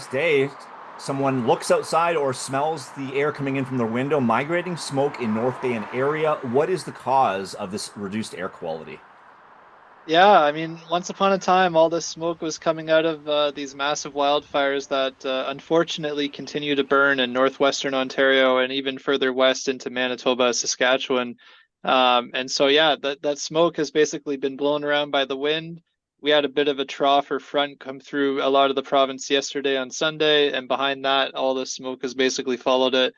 this day, someone looks outside or smells the air coming in from their window, migrating smoke in North Bay and area. What is the cause of this reduced air quality? Yeah, I mean, once upon a time, all this smoke was coming out of these massive wildfires that unfortunately continue to burn in Northwestern Ontario and even further west into Manitoba, Saskatchewan. And so, yeah, that smoke has basically been blown around by the wind. We had a bit of a trough or front come through a lot of the province yesterday on Sunday, and behind that, all the smoke has basically followed it.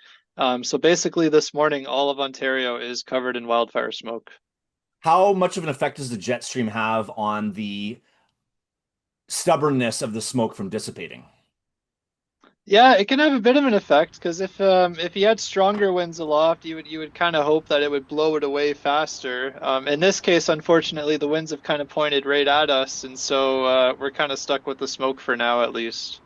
So basically, this morning, all of Ontario is covered in wildfire smoke. How much of an effect does the jet stream have on the stubbornness of the smoke from dissipating? Yeah, it can have a bit of an effect because if you had stronger winds aloft, you would kind of hope that it would blow it away faster. In this case, unfortunately, the winds have kind of pointed right at us, and so we're kind of stuck with the smoke for now, at least.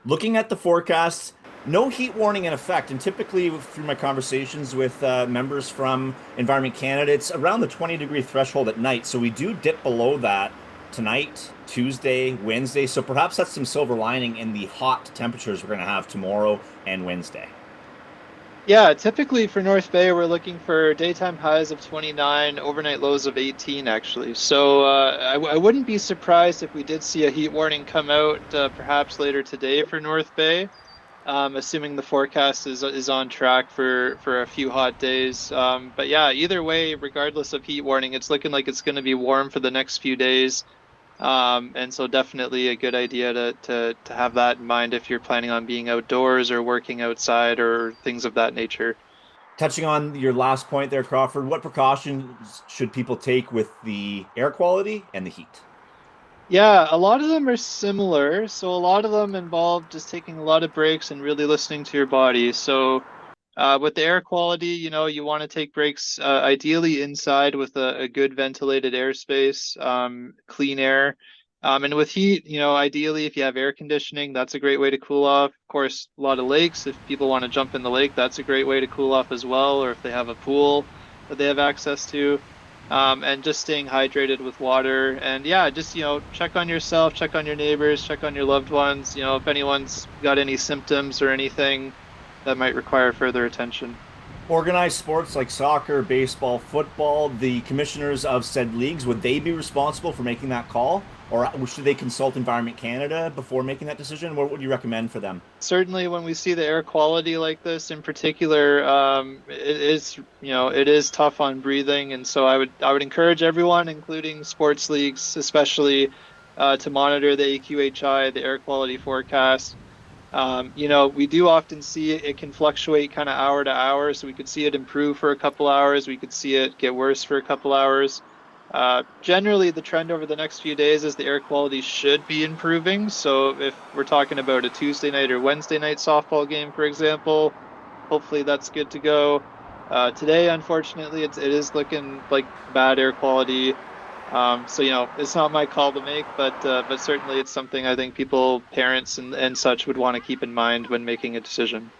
Looking at the forecast, no heat warning in effect. And typically, through my conversations with members from Environment Canada, it's around the 20-degree threshold at night. So we do dip below that tonight, Tuesday, Wednesday. So perhaps that's some silver lining in the hot temperatures we're going to have tomorrow and Wednesday. Yeah, typically for North Bay, we're looking for daytime highs of 29, overnight lows of 18, actually. So I wouldn't be surprised if we did see a heat warning come out perhaps later today for North Bay. Assuming the forecast is on track for a few hot days. But yeah, either way, regardless of heat warning, it's looking like it's going to be warm for the next few days. And so definitely a good idea to have that in mind if you're planning on being outdoors or working outside or things of that nature. Touching on your last point there, Crawford, what precautions should people take with the air quality and the heat? Yeah, a lot of them are similar. So a lot of them involve just taking a lot of breaks and really listening to your body. So with the air quality, you want to take breaks ideally inside with a good ventilated airspace, clean air. And with heat, ideally if you have air conditioning, that's a great way to cool off. Of course, a lot of lakes, if people want to jump in the lake, that's a great way to cool off as well, or if they have a pool that they have access to. And just staying hydrated with water. And yeah, just, check on yourself, check on your neighbors, check on your loved ones. If anyone's got any symptoms or anything that might require further attention. Organized sports like soccer, baseball, football, the commissioners of said leagues, would they be responsible for making that call? Or should they consult Environment Canada before making that decision? What would you recommend for them? Certainly, when we see the air quality like this in particular, it is tough on breathing, and so I would encourage everyone, including sports leagues, especially, to monitor the AQHI, the air quality forecast. We do often see it can fluctuate kind of hour to hour, so we could see it improve for a couple hours, we could see it get worse for a couple hours. Generally, the trend over the next few days is the air quality should be improving. So if we're talking about a Tuesday night or Wednesday night softball game, for example, hopefully that's good to go. Today, unfortunately, it is looking like bad air quality. So it's not my call to make, but certainly it's something I think people, parents and such would want to keep in mind when making a decision.